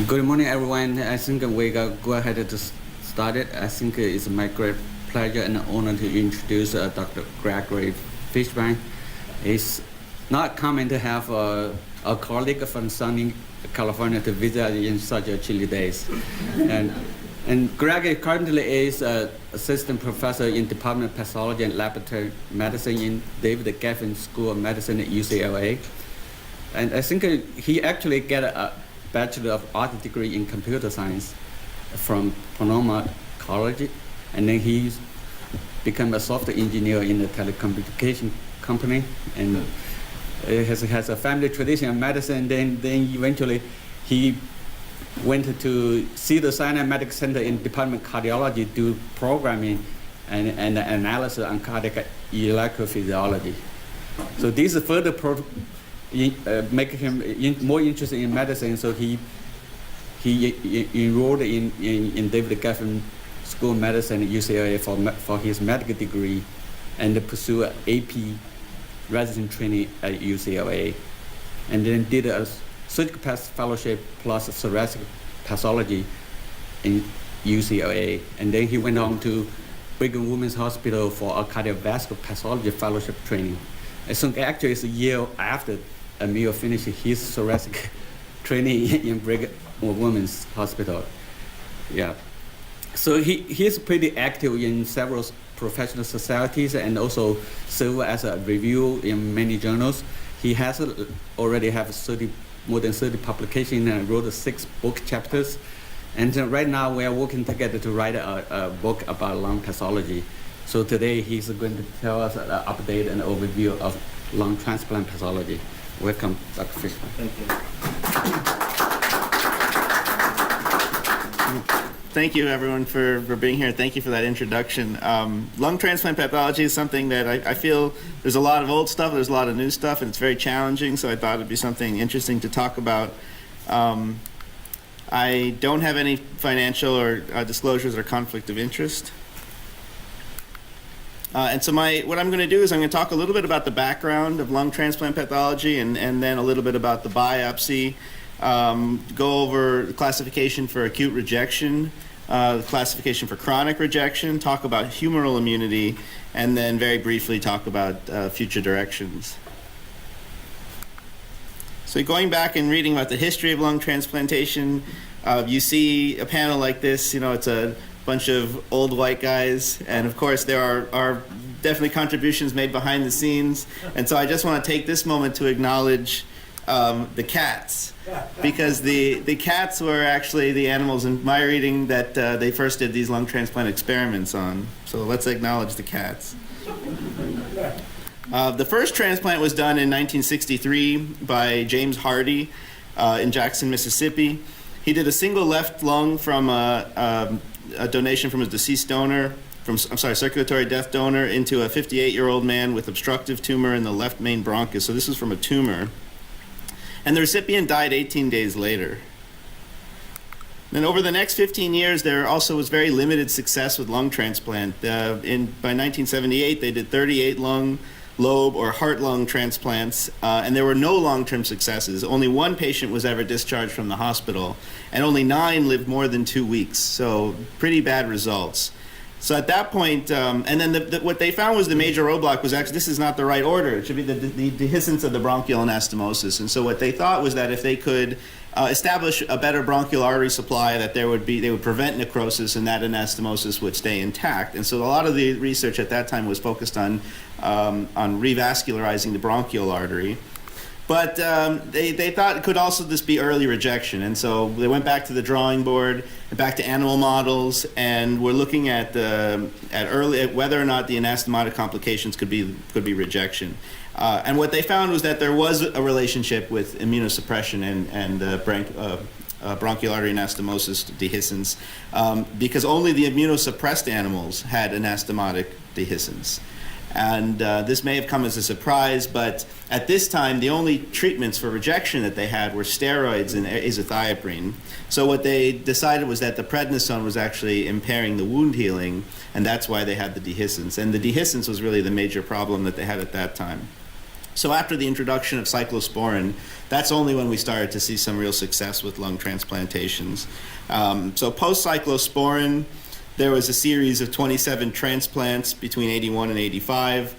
Good morning, everyone. I think we go ahead to start it. I think it's my great pleasure and honor to introduce Dr. Gregory Fishbein. It's not common to have a colleague from sunny California to visit in such a chilly days. And Gregory currently is assistant professor in Department of Pathology and Laboratory Medicine in David Geffen School of Medicine at UCLA. And I think he actually got a Bachelor of Arts degree in computer science from Sonoma College, and then he's become a software engineer in a telecommunication company, and has a family tradition of medicine. Then eventually he went to Cedars-Sinai Medical Center in Department of Cardiology, do programming and analysis on cardiac electrophysiology. So this further make him more interested in medicine. So he enrolled in David Geffen School of Medicine at UCLA for his medical degree, and pursue AP resident training at UCLA, and then did a surgical fellowship plus thoracic pathology in UCLA, and then he went on to Brigham Women's Hospital for a cardiovascular pathology fellowship training. I think actually it's a year after Emil finished his thoracic training in Brigham Women's Hospital. Yeah. So he's pretty active in several professional societies and also serve as a review in many journals. He has already have more than 30 publications and wrote 6 book chapters. And right now we are working together to write a book about lung pathology. So today he's going to tell us an update and overview of lung transplant pathology. Welcome, Dr. Fishbein. Thank you. Thank you, everyone, for being here. Thank you for that introduction. Lung transplant pathology is something that I feel there's a lot of old stuff, there's a lot of new stuff, and it's very challenging, so I thought it'd be something interesting to talk about. I don't have any financial or disclosures or conflict of interest. And so what I'm going to do is I'm going to talk a little bit about the background of lung transplant pathology and then a little bit about the biopsy, go over the classification for acute rejection, the classification for chronic rejection, talk about humoral immunity, and then very briefly talk about future directions. So going back and reading about the history of lung transplantation, you see a panel like this, it's a bunch of old white guys, and of course there are definitely contributions made behind the scenes, and so I just want to take this moment to acknowledge the cats, because the cats were actually the animals in my reading that they first did these lung transplant experiments on. So let's acknowledge the cats. The first transplant was done in 1963 by James Hardy in Jackson, Mississippi. He did a single left lung from a donation from a deceased donor, circulatory death donor, into a 58-year-old man with obstructive tumor in the left main bronchus. So this was from a tumor. And the recipient died 18 days later. Then over the next 15 years, there also was very limited success with lung transplant. By 1978, they did 38 lung, lobe, or heart-lung transplants, and there were no long-term successes. Only 1 patient was ever discharged from the hospital, and only 9 lived more than 2 weeks, so pretty bad results. So at that point, and then what they found was the major roadblock was actually, this is not the right order. It should be the dehiscence of the bronchial anastomosis. And so what they thought was that if they could establish a better bronchial artery supply, that they would prevent necrosis and that anastomosis would stay intact. And so a lot of the research at that time was focused on revascularizing the bronchial artery. But they thought it could also just be early rejection, and so they went back to the drawing board, back to animal models, and we're looking at whether or not the anastomotic complications could be rejection. And what they found was that there was a relationship with immunosuppression and bronchial artery anastomosis dehiscence, because only the immunosuppressed animals had anastomotic dehiscence. And this may have come as a surprise, but at this time, the only treatments for rejection that they had were steroids and azathioprine. So what they decided was that the prednisone was actually impairing the wound healing, and that's why they had the dehiscence. And the dehiscence was really the major problem that they had at that time. So after the introduction of cyclosporin, that's only when we started to see some real success with lung transplantations. So post-cyclosporin, there was a series of 27 transplants between 81 and 85.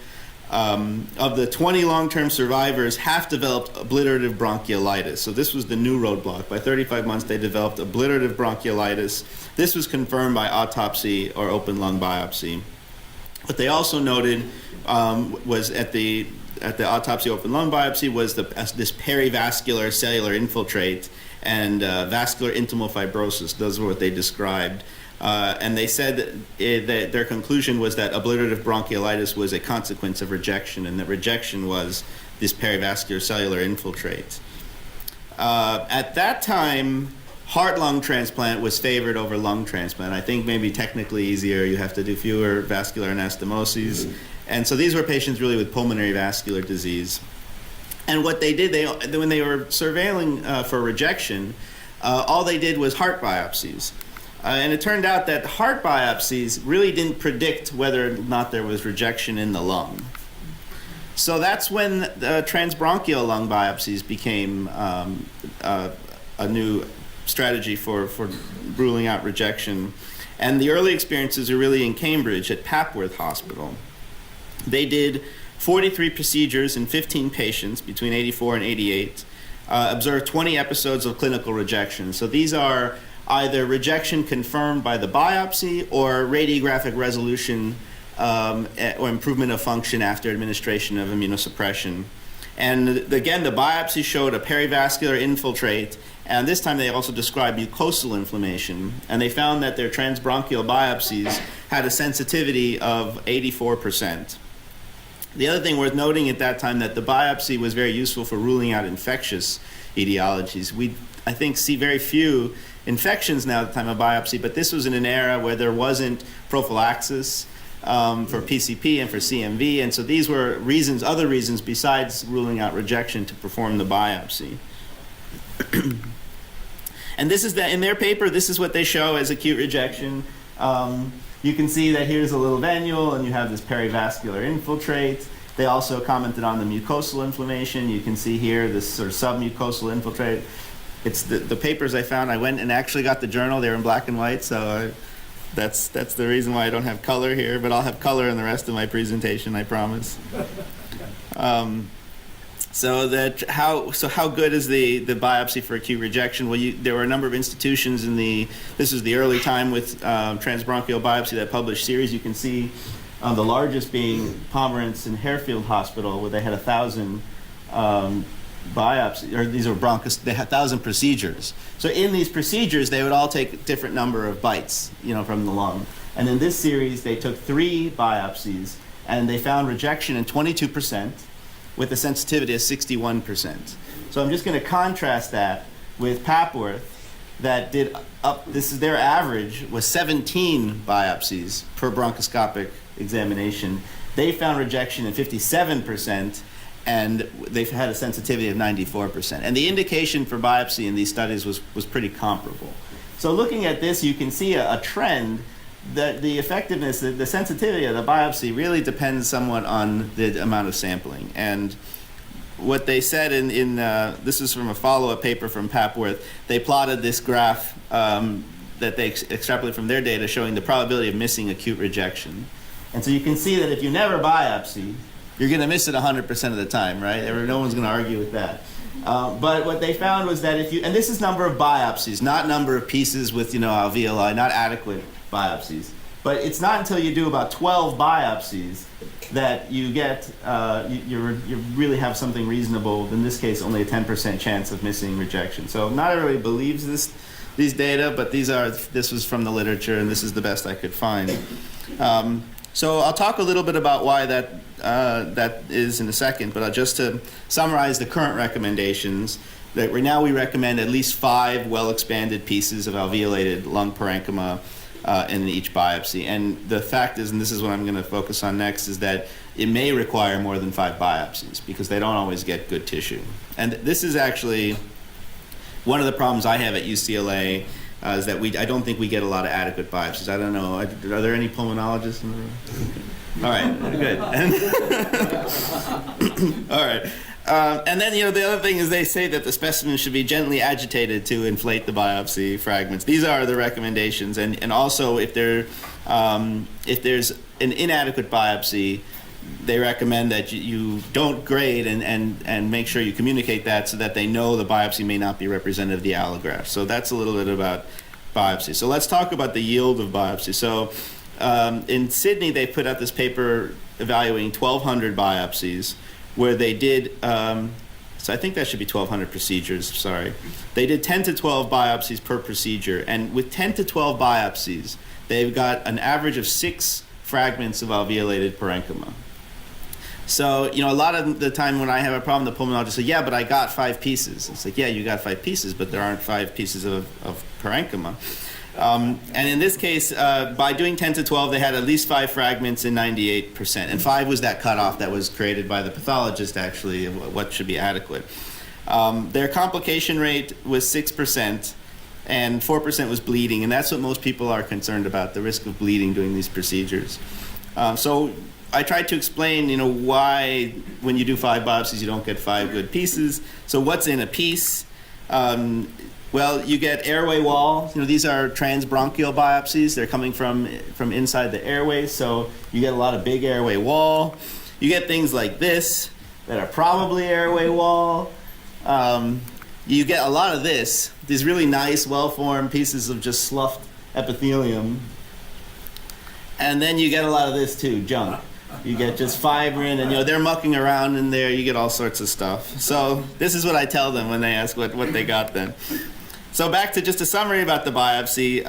Of the 20 long-term survivors, half developed obliterative bronchiolitis. So this was the new roadblock. By 35 months, they developed obliterative bronchiolitis. This was confirmed by autopsy or open lung biopsy. What they also noted was at the autopsy open lung biopsy was this perivascular cellular infiltrate and vascular intimal fibrosis. Those were what they described. And they said that their conclusion was that obliterative bronchiolitis was a consequence of rejection, and that rejection was this perivascular cellular infiltrate. At that time, heart-lung transplant was favored over lung transplant. I think maybe technically easier. You have to do fewer vascular anastomoses. And so these were patients really with pulmonary vascular disease. And what they did, when they were surveilling for rejection, all they did was heart biopsies. And it turned out that heart biopsies really didn't predict whether or not there was rejection in the lung. So that's when transbronchial lung biopsies became a new strategy for ruling out rejection. And the early experiences are really in Cambridge at Papworth Hospital. They did 43 procedures in 15 patients between 84 and 88, observed 20 episodes of clinical rejection. So these are either rejection confirmed by the biopsy or radiographic resolution or improvement of function after administration of immunosuppression. And again, the biopsy showed a perivascular infiltrate, and this time they also described mucosal inflammation, and they found that their transbronchial biopsies had a sensitivity of 84%. The other thing worth noting at that time that the biopsy was very useful for ruling out infectious etiologies. We, I think, see very few infections now at the time of biopsy, but this was in an era where there wasn't prophylaxis for PCP and for CMV, and so these were reasons, other reasons besides ruling out rejection to perform the biopsy. And this is in their paper, this is what they show as acute rejection. You can see that here's a little venule, and you have this perivascular infiltrate. They also commented on the mucosal inflammation. You can see here this sort of submucosal infiltrate. It's the papers I found. I went and actually got the journal. They were in black and white, so that's the reason why I don't have color here. But I'll have color in the rest of my presentation, I promise. So how good is the biopsy for acute rejection? Well, there were a number of institutions this is the early time with transbronchial biopsy that published series. You can see the largest being Pomerantz and Harefield Hospital, where they had 1,000 biopsy, or these are they had 1,000 procedures. So in these procedures, they would all take a different number of bites, from the lung. And in this series, they took 3 biopsies, and they found rejection in 22% with a sensitivity of 61%. So I'm just going to contrast that with Papworth, that did their average was 17 biopsies per bronchoscopic examination. They found rejection in 57%, and they've had a sensitivity of 94%. And the indication for biopsy in these studies was pretty comparable. So looking at this, you can see a trend that the effectiveness, the sensitivity of the biopsy really depends somewhat on the amount of sampling. And what they said this is from a follow-up paper from Papworth, they plotted this graph that they extrapolated from their data showing the probability of missing acute rejection. And so you can see that if you never biopsy, you're going to miss it 100% of the time, right? No one's going to argue with that. But what they found was that and this is number of biopsies, not number of pieces with, alveoli, not adequate biopsies. But it's not until you do about 12 biopsies that you get, you really have something reasonable, in this case, only a 10% chance of missing rejection. So not everybody believes these data, but this was from the literature, and this is the best I could find. So I'll talk a little bit about why that is in a second, but just to summarize the current recommendations, that right now we recommend at least 5 well-expanded pieces of alveolated lung parenchyma in each biopsy. And the fact is, and this is what I'm going to focus on next, is that it may require more than 5 biopsies because they don't always get good tissue. And this is actually one of the problems I have at UCLA, is that I don't think we get a lot of adequate biopsies. I don't know. Are there any pulmonologists in the room? All right, good. All right. And then, the other thing is they say that the specimen should be gently agitated to inflate the biopsy fragments. These are the recommendations. And also, if there's an inadequate biopsy, they recommend that you don't grade and make sure you communicate that so that they know the biopsy may not be representative of the allograft. So that's a little bit about biopsy. So let's talk about the yield of biopsy. So in Sydney, they put out this paper evaluating 1,200 biopsies where they did, so I think that should be 1,200 procedures, sorry. They did 10 to 12 biopsies per procedure. And with 10 to 12 biopsies, they've got an average of 6 fragments of alveolated parenchyma. So, a lot of the time when I have a problem, the pulmonologist says, yeah, but I got 5 pieces. It's like, yeah, you got 5 pieces, but there aren't 5 pieces of parenchyma. And in this case, by doing 10 to 12, they had at least 5 fragments in 98%. And 5 was that cutoff that was created by the pathologist, actually, of what should be adequate. Their complication rate was 6%, and 4% was bleeding. And that's what most people are concerned about, the risk of bleeding doing these procedures. So I tried to explain, why when you do 5 biopsies, you don't get 5 good pieces. So what's in a piece? Well, you get airway wall. These are transbronchial biopsies. They're coming from inside the airway, so you get a lot of big airway wall. You get things like this that are probably airway wall. You get a lot of these really nice, well-formed pieces of just sloughed epithelium. And then you get a lot of this too, junk. You get just fibrin, and they're mucking around in there. You get all sorts of stuff. So this is what I tell them when they ask what they got then. So back to just a summary about the biopsy.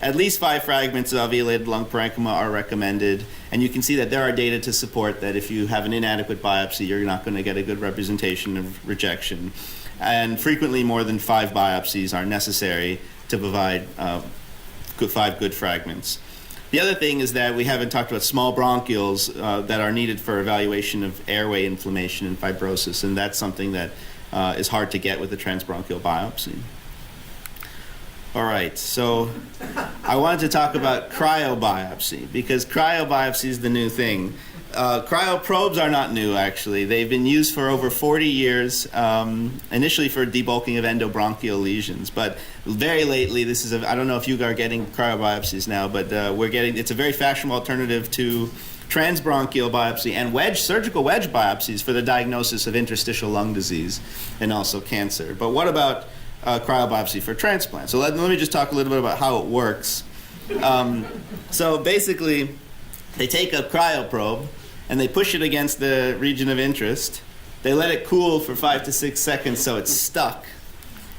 At least 5 fragments of alveolated lung parenchyma are recommended. And you can see that there are data to support that if you have an inadequate biopsy, you're not going to get a good representation of rejection. And frequently more than 5 biopsies are necessary to provide 5 good fragments. The other thing is that we haven't talked about small bronchioles that are needed for evaluation of airway inflammation and fibrosis, and that's something that is hard to get with a transbronchial biopsy. All right, so I wanted to talk about cryobiopsy because cryobiopsy is the new thing. Cryoprobes are not new, actually. They've been used for over 40 years, initially for debulking of endobronchial lesions. But very lately, I don't know if you are getting cryobiopsies now, but it's a very fashionable alternative to transbronchial biopsy and surgical wedge biopsies for the diagnosis of interstitial lung disease and also cancer. But what about cryobiopsy for transplant? So let me just talk a little bit about how it works. So basically, they take a cryoprobe and they push it against the region of interest. They let it cool for 5 to 6 seconds so it's stuck.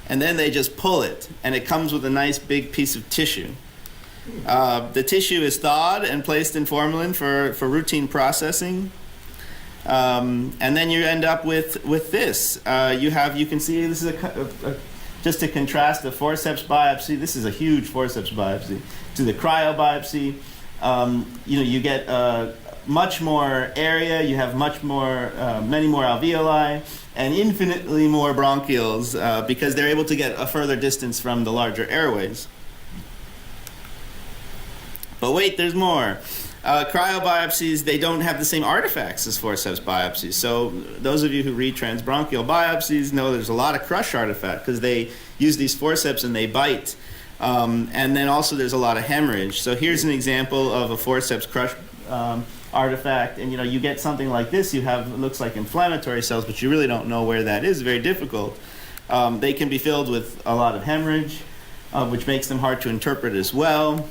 And then they just pull it, and it comes with a nice big piece of tissue. The tissue is thawed and placed in formalin for routine processing. And then you end up with this. You can see this is just to contrast the forceps biopsy. This is a huge forceps biopsy to the cryobiopsy. You get much more area, you have many more alveoli, and infinitely more bronchioles because they're able to get a further distance from the larger airways. But wait, there's more. Cryobiopsies, they don't have the same artifacts as forceps biopsies. So those of you who read transbronchial biopsies know there's a lot of crush artifact because they use these forceps and they bite. And then also there's a lot of hemorrhage. So here's an example of a forceps crush artifact, and you get something like this. It looks like inflammatory cells, but you really don't know where that is. Very difficult. They can be filled with a lot of hemorrhage, which makes them hard to interpret as well.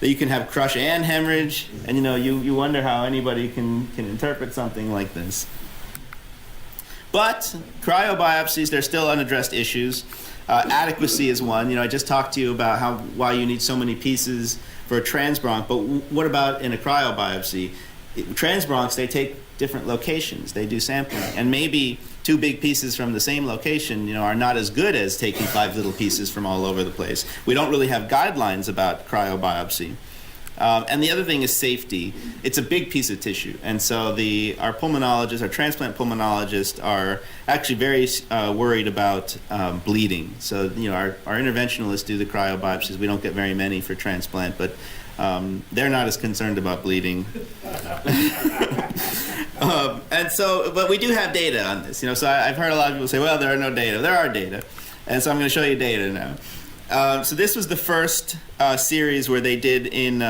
You can have crush and hemorrhage, and you wonder how anybody can interpret something like this. But cryobiopsies, they're still unaddressed issues. Adequacy is one. I just talked to you about why you need so many pieces for a transbronch, but what about in a cryobiopsy? Transbronchs, they take different locations. They do sampling, and maybe 2 big pieces from the same location, are not as good as taking 5 little pieces from all over the place. We don't really have guidelines about cryobiopsy. And the other thing is safety. It's a big piece of tissue, and so our pulmonologists, our transplant pulmonologists, are actually very worried about bleeding. So our interventionalists do the cryobiopsies. We don't get very many for transplant, but they're not as concerned about bleeding. But we do have data on this. So I've heard a lot of people say, well, there are no data. There are data, and so I'm going to show you data now. So this was the first series where they did in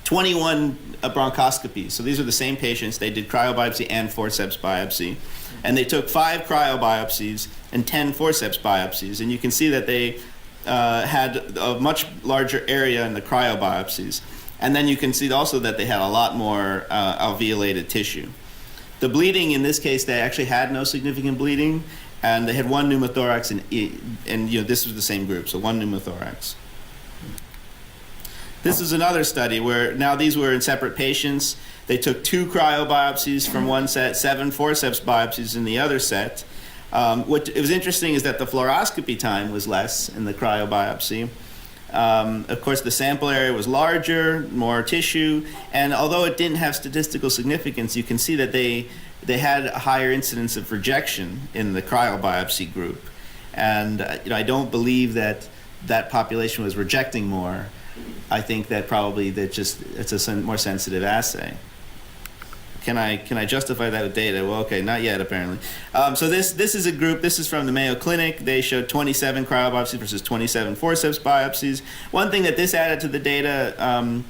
21 bronchoscopies. So these are the same patients. They did cryobiopsy and forceps biopsy. And they took 5 cryobiopsies and 10 forceps biopsies. And you can see that they had a much larger area in the cryobiopsies. And then you can see also that they had a lot more alveolated tissue. The bleeding, in this case, they actually had no significant bleeding. And they had 1 pneumothorax, and this was the same group, so 1 pneumothorax. This is another study where now these were in separate patients. They took 2 cryobiopsies from one set, 7 forceps biopsies in the other set. What was interesting is that the fluoroscopy time was less in the cryobiopsy. Of course, the sample area was larger, more tissue, and although it didn't have statistical significance, you can see that they had a higher incidence of rejection in the cryobiopsy group. And I don't believe that population was rejecting more. I think that probably it's a more sensitive assay. Can I justify that with data? Well, okay, not yet apparently. So this is a group. This is from the Mayo Clinic. They showed 27 cryobiopsies versus 27 forceps biopsies. One thing that this added to the data,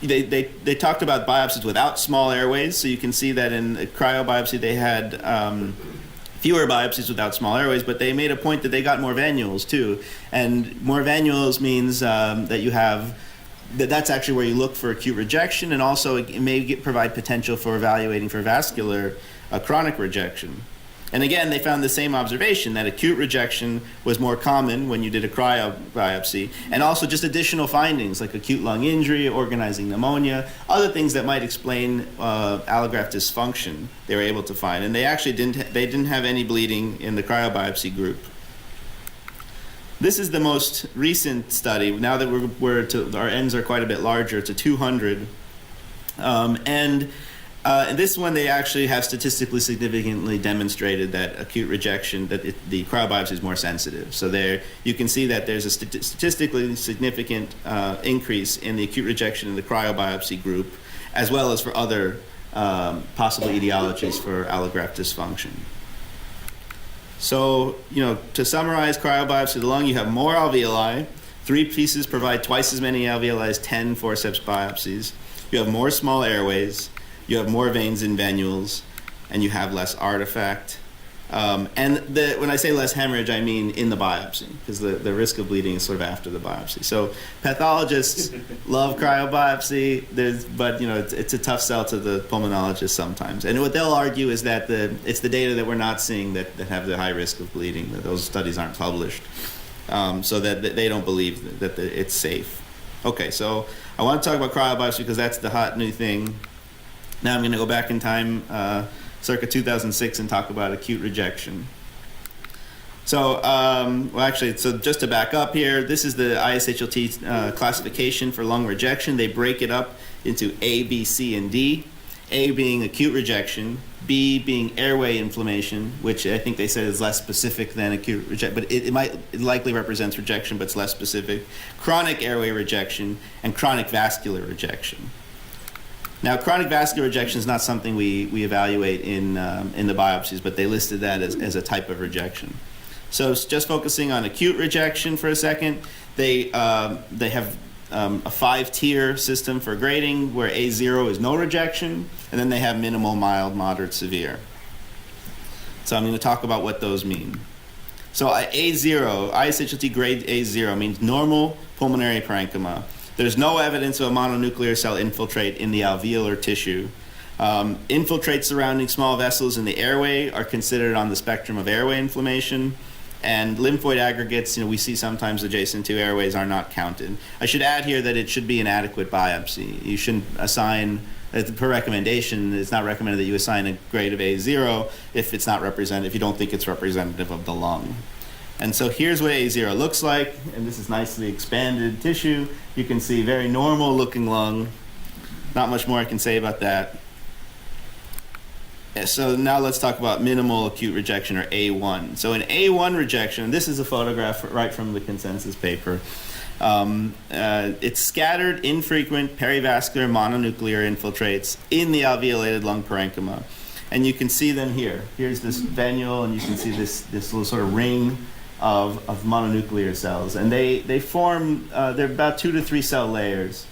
they talked about biopsies without small airways. So you can see that in a cryobiopsy they had fewer biopsies without small airways, but they made a point that they got more vanuoles too. And more vanuoles means that you have that's actually where you look for acute rejection, and also it may provide potential for evaluating for vascular chronic rejection. And again, they found the same observation, that acute rejection was more common when you did a cryobiopsy, and also just additional findings like acute lung injury, organizing pneumonia, other things that might explain allograft dysfunction they were able to find. And they actually didn't have any bleeding in the cryobiopsy group. This is the most recent study. Now that our ends are quite a bit larger, to 200. In this one, they actually have statistically significantly demonstrated that acute rejection, the cryobiopsy is more sensitive. So there, you can see that there's a statistically significant increase in the acute rejection in the cryobiopsy group, as well as for other possible etiologies for allograft dysfunction. So, to summarize cryobiopsy of the lung, you have more alveoli. 3 pieces provide twice as many alveoli as 10 forceps biopsies. You have more small airways. You have more veins and vanuoles, and you have less artifact. When I say less hemorrhage, I mean in the biopsy, because the risk of bleeding is sort of after the biopsy. So pathologists love cryobiopsy, but it's a tough sell to the pulmonologist sometimes. And what they'll argue is that it's the data that we're not seeing that have the high risk of bleeding, that those studies aren't published, so that they don't believe that it's safe. Okay, so I want to talk about cryobiopsy because that's the hot new thing. Now I'm going to go back in time, circa 2006, and talk about acute rejection. So, so just to back up here, this is the ISHLT classification for lung rejection. They break it up into A, B, C, and D. A being acute rejection, B being airway inflammation, which I think they said is less specific than acute rejection, but it likely represents rejection, but it's less specific. Chronic airway rejection and chronic vascular rejection. Now, chronic vascular rejection is not something we evaluate in the biopsies, but they listed that as a type of rejection. So just focusing on acute rejection for a second, they have a 5-tier system for grading where A0 is no rejection, and then they have minimal, mild, moderate, severe. So I'm going to talk about what those mean. So A0, ISHLT grade A0 means normal pulmonary parenchyma. There's no evidence of a mononuclear cell infiltrate in the alveolar tissue. Infiltrates surrounding small vessels in the airway are considered on the spectrum of airway inflammation. And lymphoid aggregates, we see sometimes adjacent to airways, are not counted. I should add here that it should be an adequate biopsy. You shouldn't assign, per recommendation, it's not recommended that you assign a grade of A0 if it's not representative, if you don't think it's representative of the lung. And so here's what A0 looks like, and this is nicely expanded tissue. You can see very normal looking lung. Not much more I can say about that. So now let's talk about minimal acute rejection, or A1. So in A1 rejection, this is a photograph right from the consensus paper. It's scattered, infrequent, perivascular mononuclear infiltrates in the alveolated lung parenchyma. And you can see them here. Here's this venule, and you can see this little sort of ring of mononuclear cells. And they form, they're about 2 to 3 cell layers.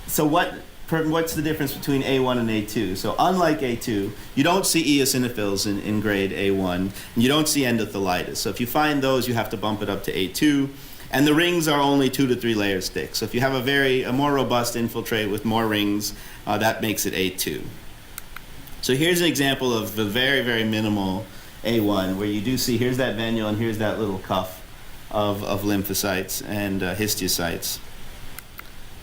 So what's the difference between A1 and A2? So unlike A2, you don't see eosinophils in grade A1, and you don't see endothelitis. So if you find those, you have to bump it up to A2. And the rings are only 2 to 3 layers thick. So if you have a more robust infiltrate with more rings, that makes it A2. So here's an example of the very, very minimal A1, where you do see, here's that venule and here's that little cuff of lymphocytes and histiocytes.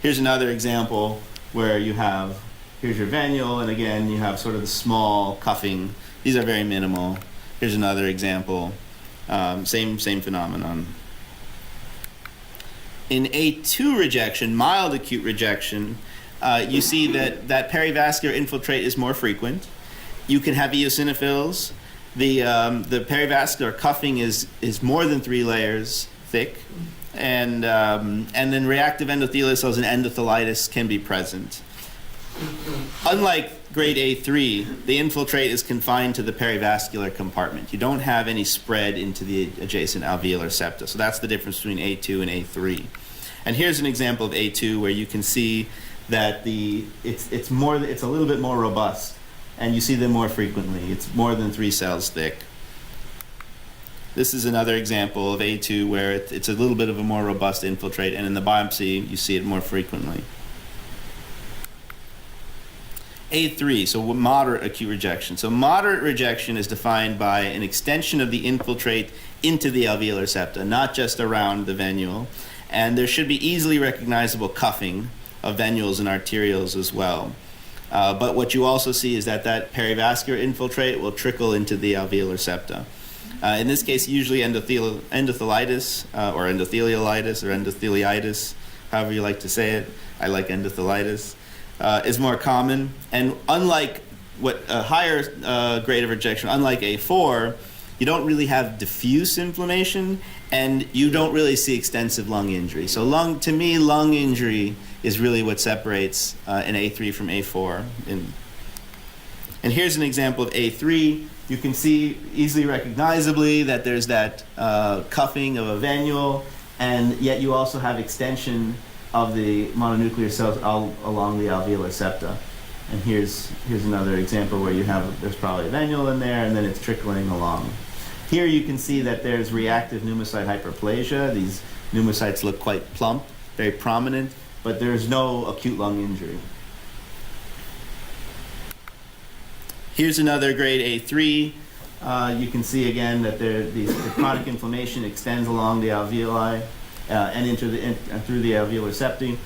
Here's another example where you have, here's your venule, and again, you have sort of the small cuffing. These are very minimal. Here's another example. Same phenomenon. In A2 rejection, mild acute rejection, you see that perivascular infiltrate is more frequent. You can have eosinophils. The perivascular cuffing is more than 3 layers thick. And then reactive endothelial cells and endothelitis can be present. Unlike grade A3, the infiltrate is confined to the perivascular compartment. You don't have any spread into the adjacent alveolar septa. So that's the difference between A2 and A3. And here's an example of A2 where you can see that it's a little bit more robust, and you see them more frequently. It's more than 3 cells thick. This is another example of A2 where it's a little bit of a more robust infiltrate, and in the biopsy, you see it more frequently. A3, so moderate acute rejection. So moderate rejection is defined by an extension of the infiltrate into the alveolar septa, not just around the venule. And there should be easily recognizable cuffing of venules and arterioles as well. But what you also see is that perivascular infiltrate will trickle into the alveolar septa. In this case, usually endothelitis or endothelialitis or endotheliitis, however you like to say it. I like endothelitis, is more common. And unlike a higher grade of rejection, unlike A4, you don't really have diffuse inflammation, and you don't really see extensive lung injury. So to me, lung injury is really what separates an A3 from A4. And here's an example of A3. You can see easily recognizably that there's that cuffing of a venule, and yet you also have extension of the mononuclear cells along the alveolar septa. And here's another example where there's probably a venule in there, and then it's trickling along. Here you can see that there's reactive pneumocyte hyperplasia. These pneumocytes look quite plump, very prominent, but there's no acute lung injury. Here's another grade A3. You can see again that the chronic inflammation extends along the alveoli and through the alveolar septi.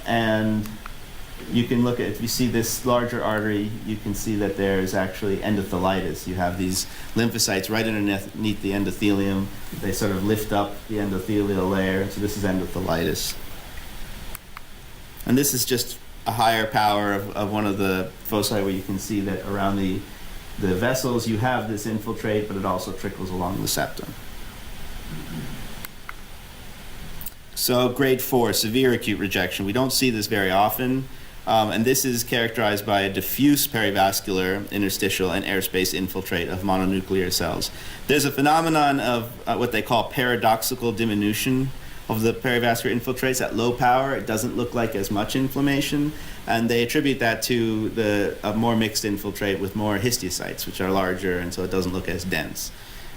And you can look at, if you see this larger artery, you can see that there's actually endothelitis. You have these lymphocytes right underneath the endothelium. They sort of lift up the endothelial layer. So this is endothelitis. And this is just a higher power of one of the foci where you can see that around the vessels you have this infiltrate, but it also trickles along the septum. So grade 4, severe acute rejection. We don't see this very often, and this is characterized by a diffuse perivascular, interstitial, and airspace infiltrate of mononuclear cells. There's a phenomenon of what they call paradoxical diminution of the perivascular infiltrates at low power. It doesn't look like as much inflammation, and they attribute that to a more mixed infiltrate with more histiocytes, which are larger, and so it doesn't look as dense.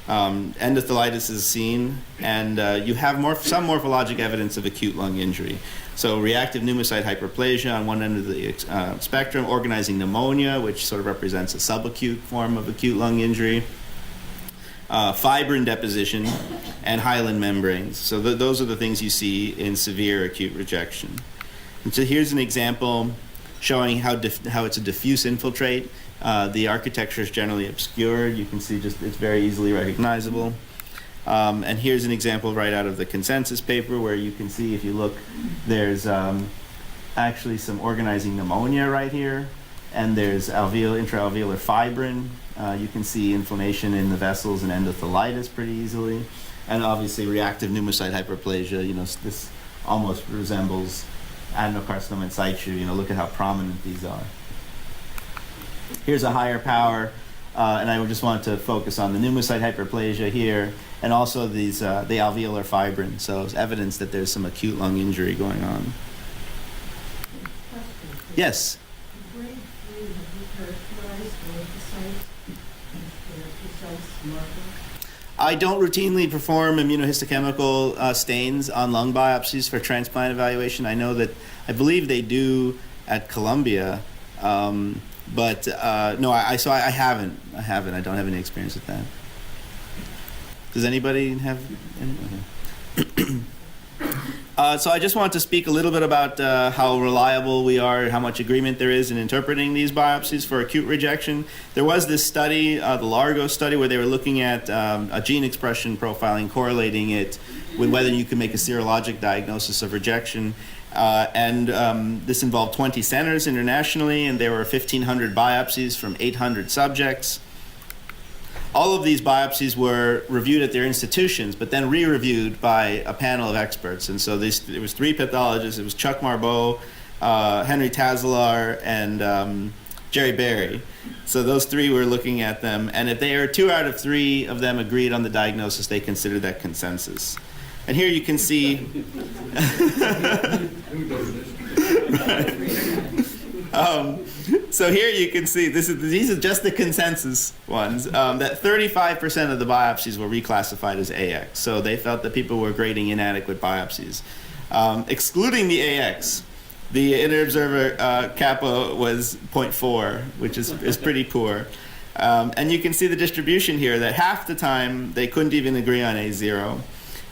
Endothelitis is seen, and you have some morphologic evidence of acute lung injury. So reactive pneumocyte hyperplasia on one end of the spectrum, organizing pneumonia, which sort of represents a subacute form of acute lung injury, fibrin deposition, and hyaline membranes. So those are the things you see in severe acute rejection. And so here's an example showing how it's a diffuse infiltrate. The architecture is generally obscured. You can see it's very easily recognizable. And here's an example right out of the consensus paper where you can see, if you look, there's actually some organizing pneumonia right here, and there's intraalveolar fibrin. You can see inflammation in the vessels and endothelitis pretty easily. And obviously reactive pneumocyte hyperplasia, this almost resembles adenocarcinoma in situ. Look at how prominent these are. Here's a higher power, and I just want to focus on the pneumocyte hyperplasia here, and also these the alveolar fibrin. So it's evidence that there's some acute lung injury going on. Yes? Grade 3, have you characterized lymphocytes and their precise markers? I don't routinely perform immunohistochemical stains on lung biopsies for transplant evaluation. I believe they do at Columbia, but no, I haven't. I don't have any experience with that. Does anybody have any? Okay. So I just want to speak a little bit about how reliable we are, how much agreement there is in interpreting these biopsies for acute rejection. There was this study, the Largo study, where they were looking at a gene expression profiling, correlating it with whether you can make a serologic diagnosis of rejection. This involved 20 centers internationally, and there were 1,500 biopsies from 800 subjects. All of these biopsies were reviewed at their institutions, but then re-reviewed by a panel of experts. And so it was 3 pathologists. It was Chuck Marbeau, Henry Tazalar, and Jerry Berry. So those 3 were looking at them. And if they are 2 out of 3 of them agreed on the diagnosis, they considered that consensus. And here you can see... So here you can see, these are just the consensus ones, that 35% of the biopsies were reclassified as AX. So they felt that people were grading inadequate biopsies. Excluding the AX, the inter-observer kappa was 0.4, which is pretty poor. And you can see the distribution here, that half the time they couldn't even agree on A0.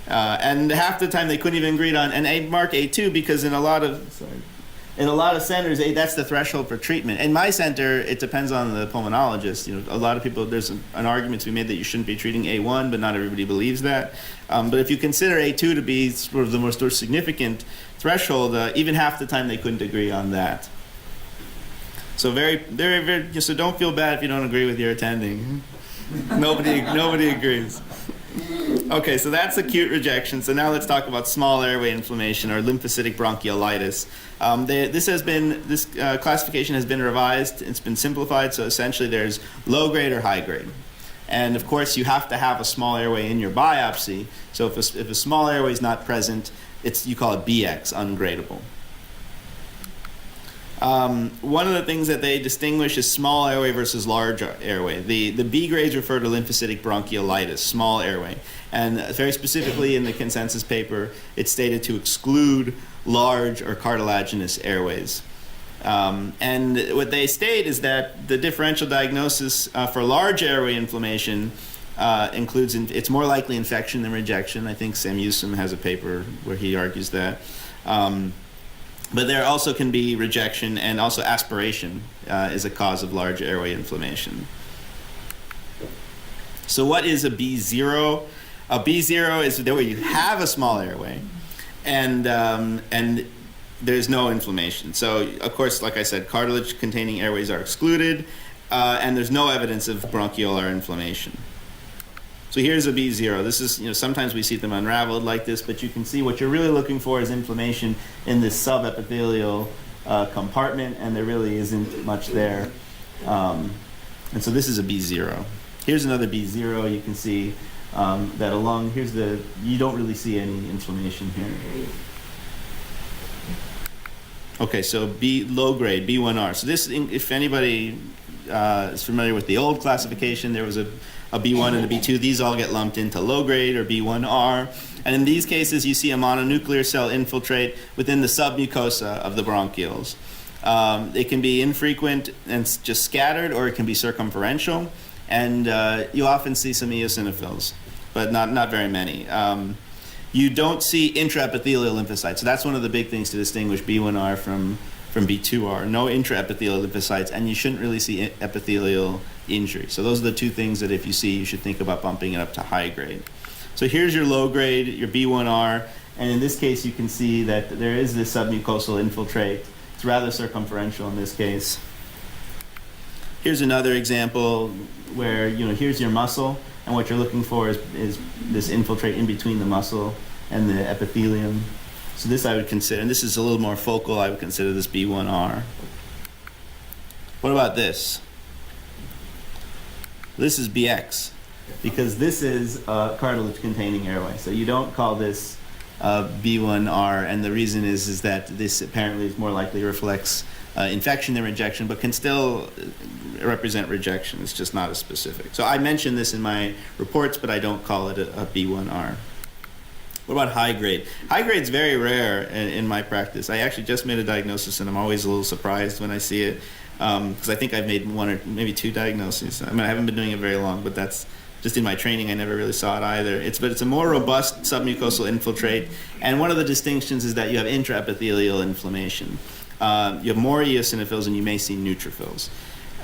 And half the time they couldn't even agree on an mark A2, because in a lot of centers, that's the threshold for treatment. In my center, it depends on the pulmonologist. A lot of people, there's an argument to be made that you shouldn't be treating A1, but not everybody believes that. But if you consider A2 to be sort of the most significant threshold, even half the time they couldn't agree on that. So so don't feel bad if you don't agree with your attending. Nobody agrees. Okay, so that's acute rejection. So now let's talk about small airway inflammation, or lymphocytic bronchiolitis. This classification has been revised. It's been simplified. So essentially, there's low grade or high grade, and of course, you have to have a small airway in your biopsy. So if a small airway is not present, you call it BX, ungradable. One of the things that they distinguish is small airway versus large airway. The B grades refer to lymphocytic bronchiolitis, small airway. And very specifically in the consensus paper, it's stated to exclude large or cartilaginous airways. And what they state is that the differential diagnosis for large airway inflammation includes, it's more likely infection than rejection. I think Sam Yusum has a paper where he argues that. But there also can be rejection, and also aspiration is a cause of large airway inflammation. So what is a B0? A B0 is where you have a small airway, and there's no inflammation. So, of course, like I said, cartilage-containing airways are excluded, and there's no evidence of bronchiolar inflammation. So here's a B0. This is, sometimes we see them unraveled like this, but you can see what you're really looking for is inflammation in this subepithelial compartment, and there really isn't much there. And so this is a B0. Here's another B0. You can see that along, you don't really see any inflammation here. Okay, so low grade, B1R. So this, if anybody is familiar with the old classification, there was a B1 and a B2. These all get lumped into low grade, or B1R. And in these cases, you see a mononuclear cell infiltrate within the submucosa of the bronchioles. It can be infrequent and just scattered, or it can be circumferential. And you often see some eosinophils, but not very many. You don't see intraepithelial lymphocytes. So that's one of the big things to distinguish B1R from B2R. No intraepithelial lymphocytes, and you shouldn't really see epithelial injury. So those are the 2 things that if you see, you should think about bumping it up to high grade. So here's your low grade, your B1R, and in this case you can see that there is this submucosal infiltrate. It's rather circumferential in this case. Here's another example where, here's your muscle, and what you're looking for is this infiltrate in between the muscle and the epithelium. So this I would consider, and this is a little more focal, I would consider this B1R. What about this? This is BX, because this is a cartilage-containing airway. So you don't call this B1R, and the reason is that this apparently is more likely reflects infection than rejection, but can still represent rejection. It's just not as specific. So I mention this in my reports, but I don't call it a B1R. What about high grade? High grade is very rare in my practice. I actually just made a diagnosis, and I'm always a little surprised when I see it, because I think I've made one or maybe two diagnoses. I haven't been doing it very long, but that's just in my training. I never really saw it either. But it's a more robust submucosal infiltrate, and one of the distinctions is that you have intraepithelial inflammation. You have more eosinophils, and you may see neutrophils.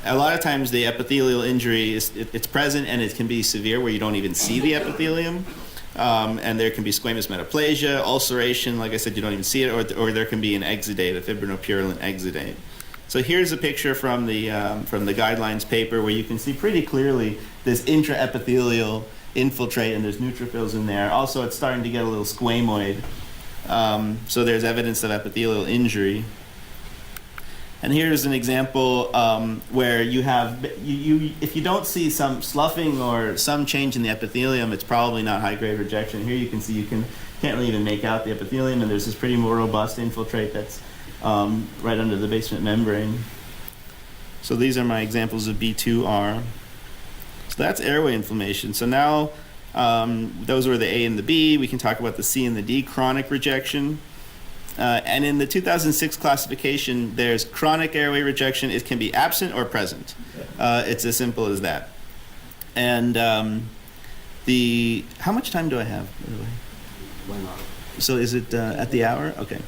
A lot of times the epithelial injury it's present, and it can be severe where you don't even see the epithelium. And there can be squamous metaplasia, ulceration, like I said, you don't even see it, or there can be an exudate, a fibrinopurulent exudate. So here's a picture from the guidelines paper where you can see pretty clearly this intraepithelial infiltrate, and there's neutrophils in there. Also, it's starting to get a little squamoid. So there's evidence of epithelial injury. And here's an example where you have, if you don't see some sloughing or some change in the epithelium, it's probably not high-grade rejection. Here you can see can't really even make out the epithelium, and there's this pretty more robust infiltrate that's right under the basement membrane. So these are my examples of B2R. So that's airway inflammation. So now those were the A and the B. We can talk about the C and the D, chronic rejection. And in the 2006 classification, there's chronic airway rejection. It can be absent or present. It's as simple as that. And how much time do I have, by the way? 1 hour. So is it at the hour? Okay.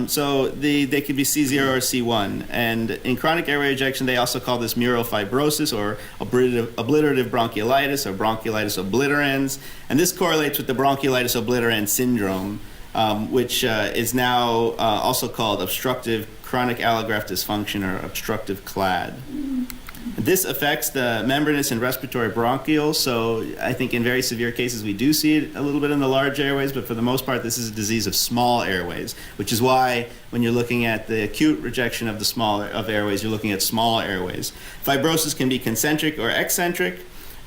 So they could be C0 or C1. And in chronic airway rejection, they also call this mural fibrosis or obliterative bronchiolitis or bronchiolitis obliterans. And this correlates with the bronchiolitis obliterans syndrome, which is now also called obstructive chronic allograft dysfunction or obstructive CLAD. This affects the membranous and respiratory bronchioles, so I think in very severe cases we do see it a little bit in the large airways, but for the most part this is a disease of small airways, which is why when you're looking at the acute rejection of the airways, you're looking at small airways. Fibrosis can be concentric or eccentric,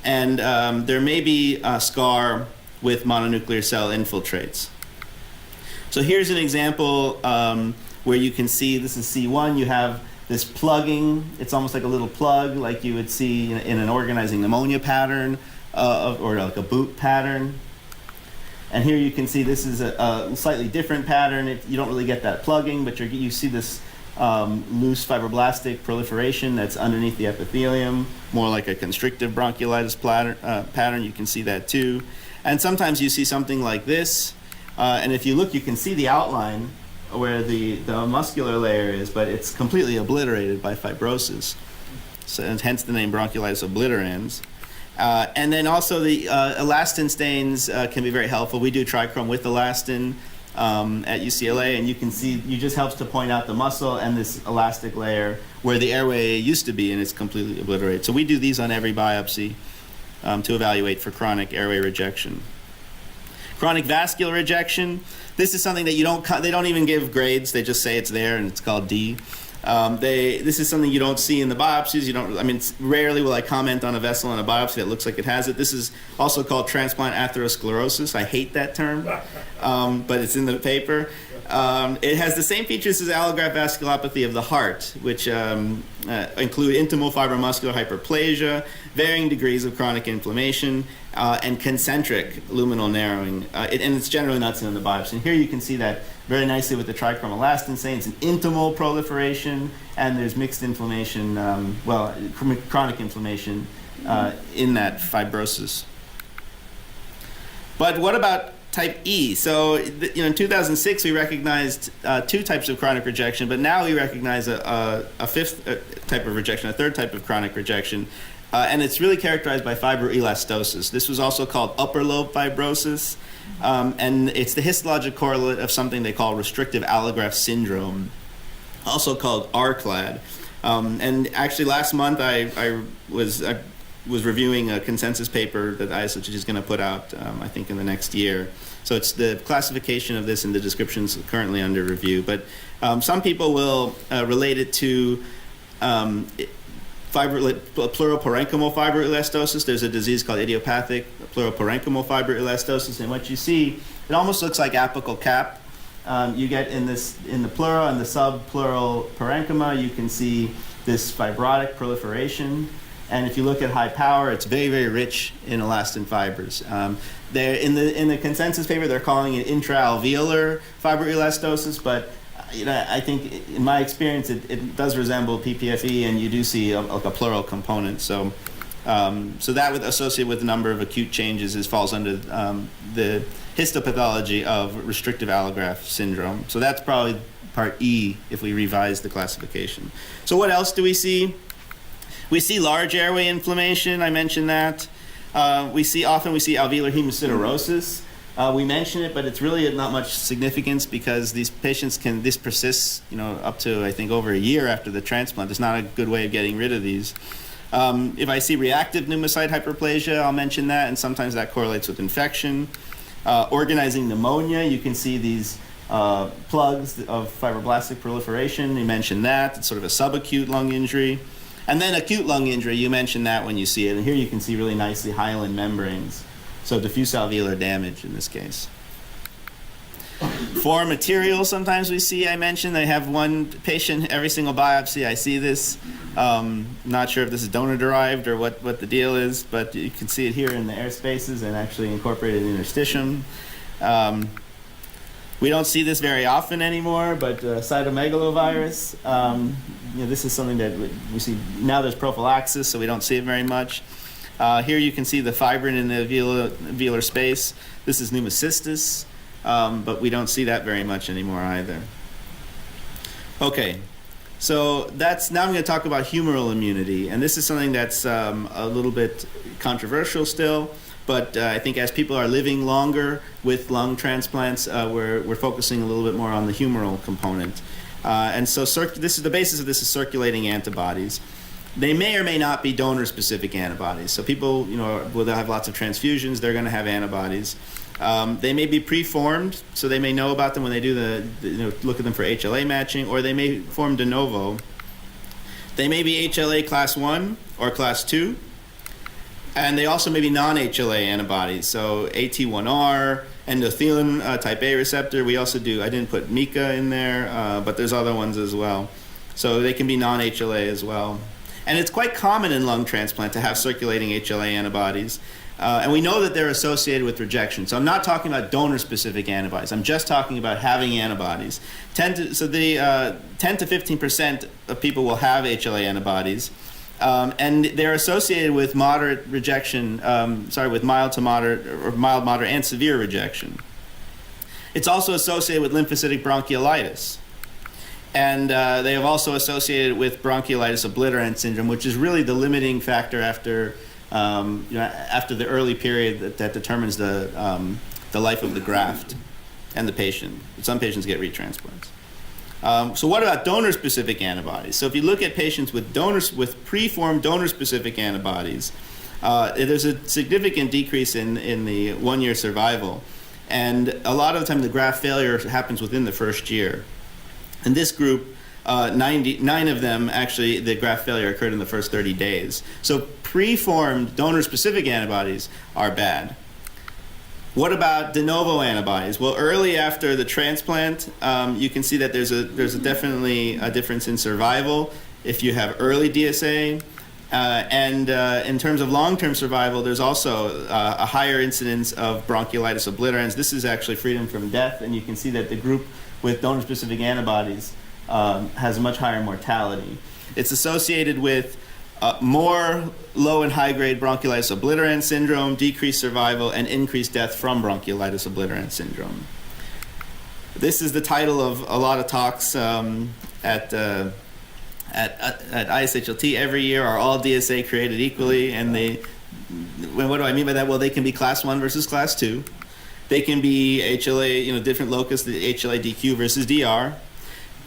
and there may be a scar with mononuclear cell infiltrates. So here's an example where you can see, this is C1, you have this plugging. It's almost like a little plug like you would see in an organizing pneumonia pattern or like a boot pattern. And here you can see this is a slightly different pattern. You don't really get that plugging, but you see this loose fibroblastic proliferation that's underneath the epithelium, more like a constrictive bronchiolitis pattern. You can see that too. And sometimes you see something like this. And if you look, you can see the outline where the muscular layer is, but it's completely obliterated by fibrosis. So, and hence the name bronchiolitis obliterans. And then also the elastin stains can be very helpful. We do trichrome with elastin at UCLA, and you can see, it just helps to point out the muscle and this elastic layer where the airway used to be, and it's completely obliterated. So we do these on every biopsy to evaluate for chronic airway rejection. Chronic vascular rejection. This is something that they don't even give grades. They just say it's there, and it's called D. This is something you don't see in the biopsies. Rarely will I comment on a vessel in a biopsy that looks like it has it. This is also called transplant atherosclerosis. I hate that term, but it's in the paper. It has the same features as allograft vasculopathy of the heart, which include intimal fibromuscular hyperplasia, varying degrees of chronic inflammation, and concentric luminal narrowing. And it's generally not seen in the biopsy. And here you can see that very nicely with the trichrome elastin stain. It's an intimal proliferation, and there's mixed inflammation, chronic inflammation in that fibrosis. But what about type E? So, in 2006 we recognized 2 types of chronic rejection, but now we recognize a fifth type of rejection, a third type of chronic rejection. and it's really characterized by fibroelastosis. This was also called upper lobe fibrosis, and it's the histologic correlate of something they call restrictive allograft syndrome, also called RCLAD. And actually last month I was reviewing a consensus paper that ISHLT is going to put out, I think, in the next year. So it's the classification of this and the descriptions currently under review. But some people will relate it to pleuroparenchymal fibroelastosis. There's a disease called idiopathic pleuroparenchymal fibroelastosis, and what you see, it almost looks like apical cap. You get in the pleura and the subpleural parenchyma, you can see this fibrotic proliferation. And if you look at high power, it's very, very rich in elastin fibers. They're in the consensus paper, they're calling it intraalveolar fibroelastosis, but I think in my experience, it does resemble PPFE, and you do see a pleural component. So that would associate with a number of acute changes falls under the histopathology of restrictive allograft syndrome. So that's probably part E if we revise the classification. So what else do we see? We see large airway inflammation. I mentioned that. Often we see alveolar hemosiderosis. We mention it, but it's really not much significance because these patients this persists, up to, I think, over a year after the transplant. It's not a good way of getting rid of these. If I see reactive pneumocyte hyperplasia, I'll mention that, and sometimes that correlates with infection. Organizing pneumonia, you can see these plugs of fibroblastic proliferation. You mentioned that. It's sort of a subacute lung injury. And then acute lung injury, you mentioned that when you see it. And here you can see really nicely hyaline membranes. So diffuse alveolar damage in this case. Foreign material sometimes we see, I mentioned. I have one patient, every single biopsy, I see this. Not sure if this is donor-derived or what the deal is, but you can see it here in the air spaces and actually incorporated in interstitium. We don't see this very often anymore, but cytomegalovirus, this is something that we see. Now there's prophylaxis, so we don't see it very much. Here you can see the fibrin in the alveolar space. This is pneumocystis, but we don't see that very much anymore either. Okay, so now I'm going to talk about humoral immunity, and this is something that's a little bit controversial still. But I think as people are living longer with lung transplants, we're focusing a little bit more on the humoral component. And so this is the basis of this is circulating antibodies. They may or may not be donor-specific antibodies. So people, they'll have lots of transfusions, they're going to have antibodies. They may be preformed, so they may know about them when they do look at them for HLA matching, or they may form de novo. They may be HLA class 1 or class 2. And they also may be non-HLA antibodies, so AT1R, endothelin type A receptor. We also do, I didn't put MICA in there, but there's other ones as well. So they can be non-HLA as well. And it's quite common in lung transplant to have circulating HLA antibodies. And we know that they're associated with rejection. So I'm not talking about donor-specific antibodies. I'm just talking about having antibodies. 10 to 15% of people will have HLA antibodies. And they're associated with moderate rejection, with mild to moderate, or mild, moderate, and severe rejection. It's also associated with lymphocytic bronchiolitis. And they have also associated with bronchiolitis obliterans syndrome, which is really the limiting factor after the early period that determines the life of the graft and the patient. Some patients get retransplants. So what about donor-specific antibodies? So if you look at patients with preformed donor-specific antibodies, there's a significant decrease in the 1-year survival. And a lot of the time the graft failure happens within the first year. In this group, 9 of them, actually, the graft failure occurred in the first 30 days. So preformed donor-specific antibodies are bad. What about de novo antibodies? Well, early after the transplant, you can see that there's definitely a difference in survival if you have early DSA. And in terms of long-term survival, there's also a higher incidence of bronchiolitis obliterans. This is actually freedom from death, and you can see that the group with donor-specific antibodies has much higher mortality. It's associated with more low and high-grade bronchiolitis obliterans syndrome, decreased survival, and increased death from bronchiolitis obliterans syndrome. This is the title of a lot of talks at at ISHLT every year, are all DSA created equally? And what do I mean by that? Well, they can be class 1 versus class 2. They can be HLA, different locus, the HLA DQ versus DR.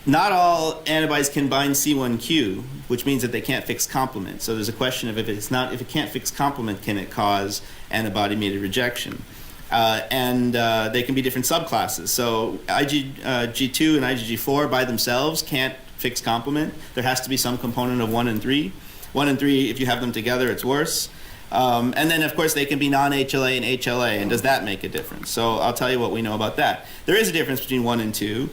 Not all antibodies can bind C1q, which means that they can't fix complement. So there's a question of if it can't fix complement, can it cause antibody-mediated rejection? And they can be different subclasses. So IgG2 and IgG4 by themselves can't fix complement. There has to be some component of 1 and 3. 1 and 3, if you have them together, it's worse. And then, of course, they can be non-HLA and HLA, and does that make a difference? So I'll tell you what we know about that. There is a difference between 1 and 2.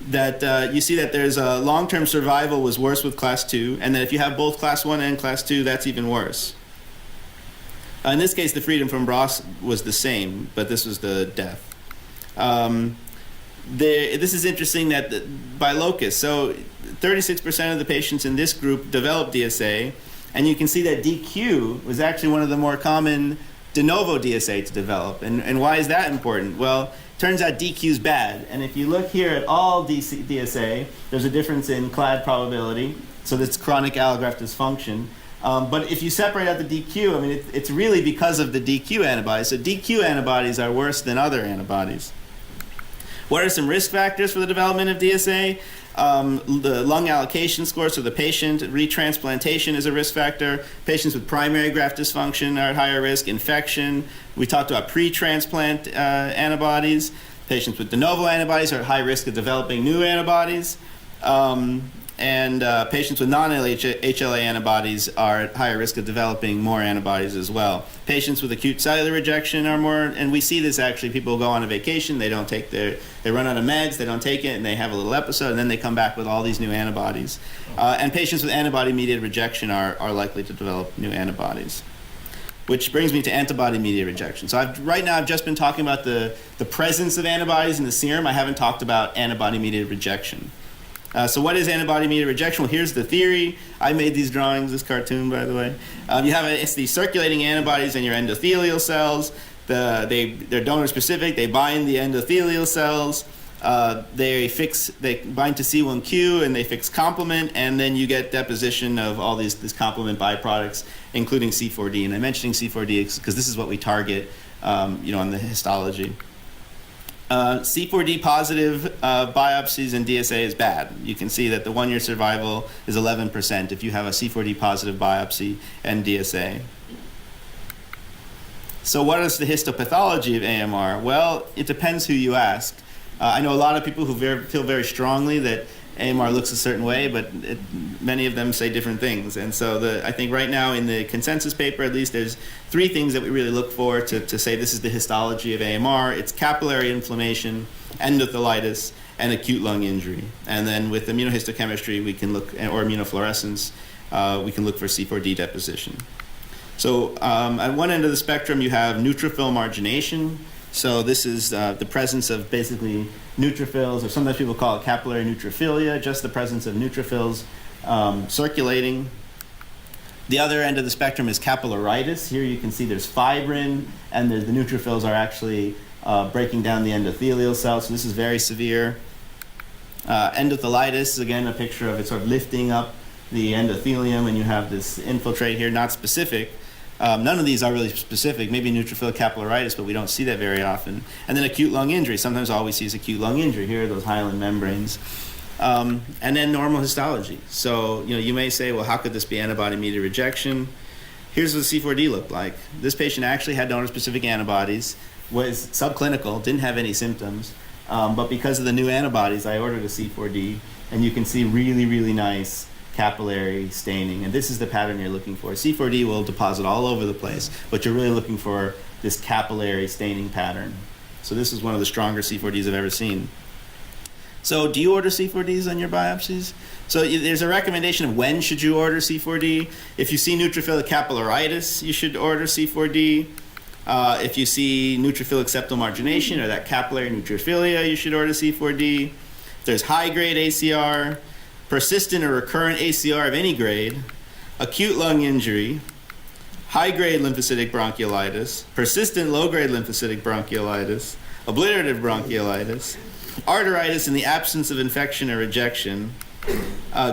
That you see that there's a long-term survival was worse with class 2, and that if you have both class 1 and class 2, that's even worse. In this case, the freedom from BROS was the same, but this was the death. This is interesting that by locus, so 36% of the patients in this group developed DSA, and you can see that DQ was actually one of the more common de novo DSA to develop. And why is that important? Well, turns out DQ is bad. And if you look here at all DSA, there's a difference in clad probability. So that's chronic allograft dysfunction. But if you separate out the DQ, I mean, it's really because of the DQ antibodies. So DQ antibodies are worse than other antibodies. What are some risk factors for the development of DSA? The lung allocation score, so the patient, retransplantation is a risk factor. Patients with primary graft dysfunction are at higher risk. Infection. We talked about pre-transplant antibodies. Patients with de novo antibodies are at high risk of developing new antibodies. And patients with non-HLA antibodies are at higher risk of developing more antibodies as well. Patients with acute cellular rejection are more, and we see this actually, people go on a vacation, they don't take they run out of meds, they don't take it, and they have a little episode, and then they come back with all these new antibodies. And patients with antibody-mediated rejection are likely to develop new antibodies. Which brings me to antibody-mediated rejection. So right now I've just been talking about the presence of antibodies in the serum. I haven't talked about antibody-mediated rejection. So what is antibody-mediated rejection? Well, here's the theory. I made these drawings, this cartoon, by the way. It's the circulating antibodies in your endothelial cells. They're donor-specific. They bind the endothelial cells. They bind to C1q, and they fix complement, and then you get deposition of all these complement byproducts, including C4d. And I'm mentioning C4d because this is what we target, on the histology. C4d positive biopsies in DSA is bad. You can see that the 1-year survival is 11% if you have a C4d positive biopsy and DSA. So what is the histopathology of AMR? Well, it depends who you ask. I know a lot of people who feel very strongly that AMR looks a certain way, but many of them say different things. And so I think right now in the consensus paper, at least, there's 3 things that we really look for to say this is the histology of AMR. It's capillary inflammation, endothelitis, and acute lung injury. And then with immunohistochemistry, we can look, or immunofluorescence, we can look for C4d deposition. So at one end of the spectrum, you have neutrophil margination. So this is the presence of basically neutrophils, or sometimes people call it capillary neutrophilia, just the presence of neutrophils circulating. The other end of the spectrum is capillaritis. Here you can see there's fibrin, and the neutrophils are actually breaking down the endothelial cells, so this is very severe. Endothelitis, again, a picture of it sort of lifting up the endothelium, and you have this infiltrate here, not specific. None of these are really specific, maybe neutrophil capillaritis, but we don't see that very often. And then acute lung injury. Sometimes all we see is acute lung injury. Here are those hyaline membranes. And then normal histology. So you may say, well, how could this be antibody-mediated rejection? Here's what C4d looked like. This patient actually had donor-specific antibodies, was subclinical, didn't have any symptoms, but because of the new antibodies, I ordered a C4d, and you can see really, really nice capillary staining, and this is the pattern you're looking for. C4d will deposit all over the place, but you're really looking for this capillary staining pattern. So this is one of the stronger C4ds I've ever seen. So do you order C4ds on your biopsies? So there's a recommendation of when should you order C4d. If you see neutrophilic capillaritis, you should order C4d. If you see neutrophilic septal margination, or that capillary neutrophilia, you should order C4d. If there's high-grade ACR, persistent or recurrent ACR of any grade, acute lung injury, high-grade lymphocytic bronchiolitis, persistent low-grade lymphocytic bronchiolitis, obliterative bronchiolitis, arteritis in the absence of infection or rejection,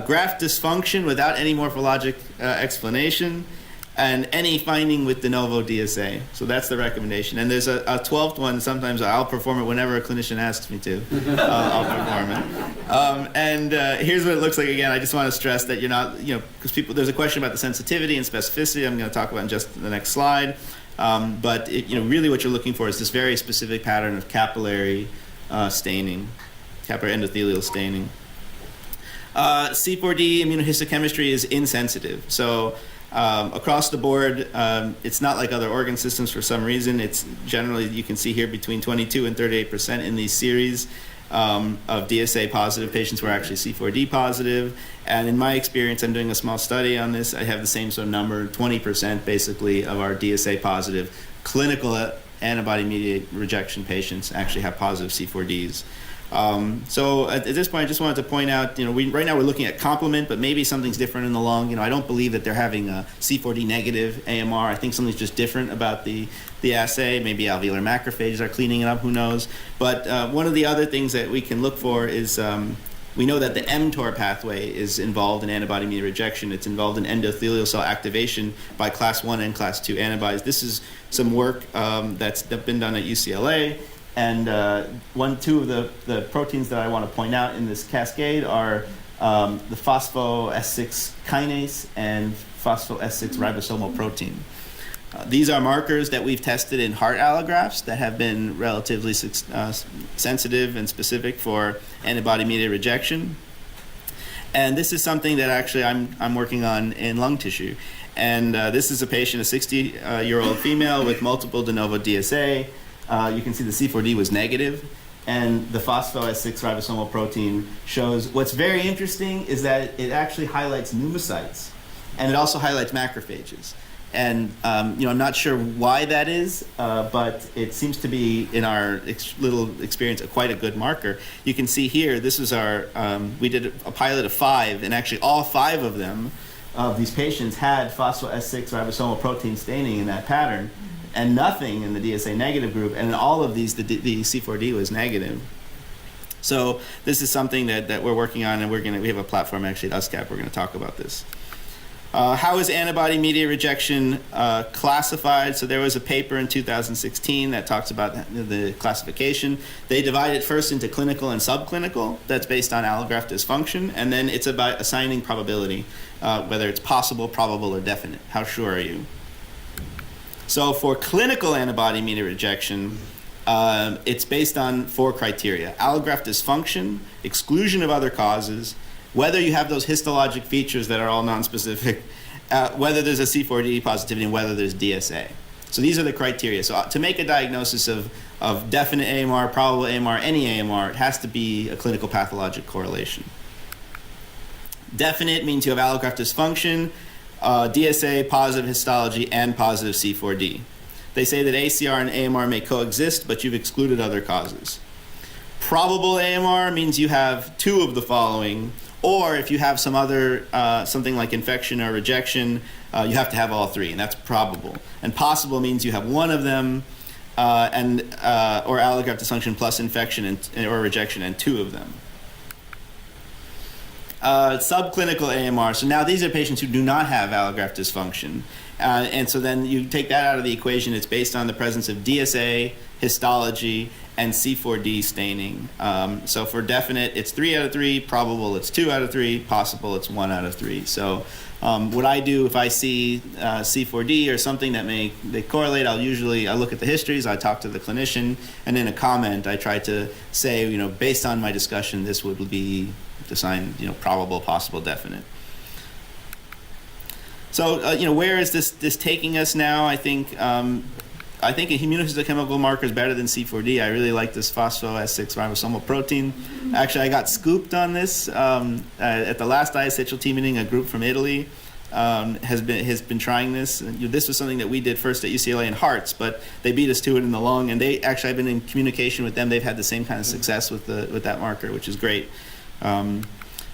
Graft dysfunction without any morphologic explanation, and any finding with de novo DSA. So that's the recommendation. And there's a 12th one. Sometimes I'll perform it whenever a clinician asks me to. I'll perform it. Here's what it looks like again. I just want to stress that you're not, because there's a question about the sensitivity and specificity. I'm going to talk about in just the next slide. But really what you're looking for is this very specific pattern of capillary staining, capillary endothelial staining. C4d immunohistochemistry is insensitive. So across the board, it's not like other organ systems for some reason. It's generally, you can see here, between 22 and 38% in these series of DSA positive patients were actually C4d positive. And in my experience, I'm doing a small study on this. I have the same sort of number, 20% basically of our DSA positive clinical antibody-mediated rejection patients actually have positive C4ds. So at this point, I just wanted to point out, right now we're looking at complement, but maybe something's different in the lung. I don't believe that they're having a C4d negative AMR. I think something's just different about the assay. Maybe alveolar macrophages are cleaning it up, who knows. But one of the other things that we can look for is we know that the mTOR pathway is involved in antibody-mediated rejection. It's involved in endothelial cell activation by class 1 and class 2 antibodies. This is some work that's been done at UCLA. And two of the proteins that I want to point out in this cascade are the phospho S6 kinase and phospho S6 ribosomal protein. These are markers that we've tested in heart allografts that have been relatively sensitive and specific for antibody-mediated rejection. And this is something that actually I'm working on in lung tissue. And this is a patient, a 60-year-old female with multiple de novo DSA. You can see the C4d was negative, and the phospho S6 ribosomal protein shows. What's very interesting is that it actually highlights pneumocytes, and it also highlights macrophages. And I'm not sure why that is, but it seems to be, in our little experience, quite a good marker. You can see here, this is our, we did a pilot of 5, and actually all 5 of them, of these patients, had phospho S6 ribosomal protein staining in that pattern, and nothing in the DSA negative group, and in all of these, the C4d was negative. So this is something that we're working on, and we have a platform actually at USCAP. We're going to talk about this. How is antibody-mediated rejection classified? So there was a paper in 2016 that talks about the classification. They divide it first into clinical and subclinical. That's based on allograft dysfunction, and then it's about assigning probability, whether it's possible, probable, or definite. How sure are you? So for clinical antibody-mediated rejection, it's based on 4 criteria: allograft dysfunction, exclusion of other causes, whether you have those histologic features that are all nonspecific, whether there's a C4d positivity, and whether there's DSA. So these are the criteria. So to make a diagnosis of definite AMR, probable AMR, any AMR, it has to be a clinical pathologic correlation. Definite means you have allograft dysfunction, DSA, positive histology, and positive C4d. They say that ACR and AMR may coexist, but you've excluded other causes. Probable AMR means you have 2 of the following, or if you have some other, something like infection or rejection, you have to have all 3, and that's probable. And possible means you have 1 of them, or allograft dysfunction plus infection or rejection, and 2 of them. Subclinical AMR, so now these are patients who do not have allograft dysfunction. And so then you take that out of the equation. It's based on the presence of DSA, histology, and C4d staining. So for definite, it's 3 out of 3. Probable, it's 2 out of 3. Possible, it's 1 out of 3. So what I do if I see C4d or something that they correlate, I'll look at the histories, I talk to the clinician, and in a comment, I try to say, based on my discussion, this would be assigned, probable, possible, definite. So, where is this taking us now? I think a immunohistochemical marker is better than C4d. I really like this phospho S6 ribosomal protein. Actually, I got scooped on this at the last ISHLT meeting. A group from Italy has been trying this. This was something that we did first at UCLA in hearts, but they beat us to it in the lung. And I've been in communication with them. They've had the same kind of success with that marker, which is great.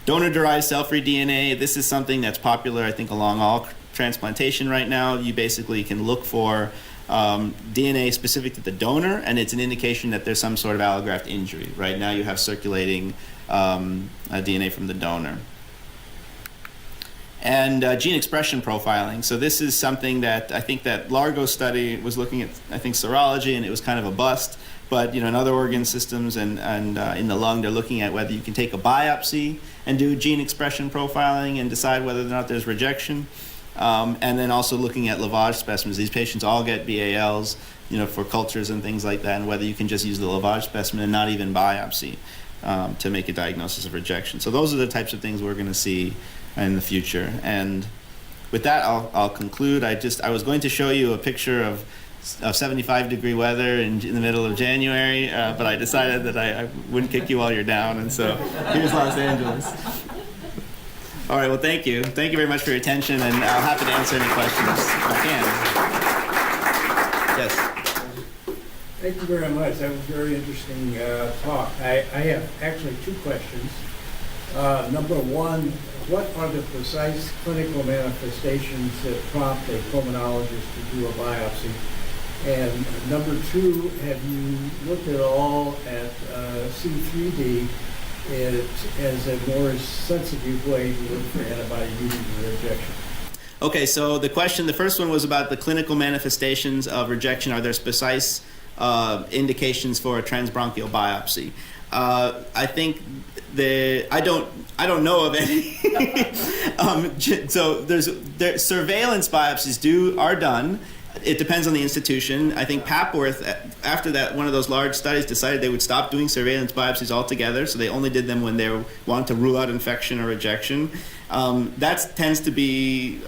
Donor-derived cell-free DNA, this is something that's popular, I think, along all transplantation right now. You basically can look for DNA specific to the donor, and it's an indication that there's some sort of allograft injury. Right now you have circulating DNA from the donor. And gene expression profiling. So this is something that I think that Largo study was looking at, I think, serology, and it was kind of a bust. But in other organ systems and in the lung, they're looking at whether you can take a biopsy and do gene expression profiling and decide whether or not there's rejection. And then also looking at lavage specimens. These patients all get BALs, for cultures and things like that, and whether you can just use the lavage specimen and not even biopsy to make a diagnosis of rejection. So those are the types of things we're going to see in the future. And with that, I'll conclude. I was going to show you a picture of 75-degree weather in the middle of January, but I decided that I wouldn't kick you while you're down, and so here's Los Angeles. All right, well, thank you. Thank you very much for your attention, and I'll happy to answer any questions if I can. Yes. Thank you very much. That was a very interesting talk. I have actually two questions. Number one, what are the precise clinical manifestations that prompt a pulmonologist to do a biopsy? And number two, have you looked at all at C4d as a more sensitive way to look for antibody-mediated rejection? Okay, so the first one was about the clinical manifestations of rejection. Are there precise indications for a transbronchial biopsy? I think I don't know of any. So surveillance biopsies are done. It depends on the institution. I think Papworth, after that, one of those large studies, decided they would stop doing surveillance biopsies altogether. So they only did them when they wanted to rule out infection or rejection. That tends to be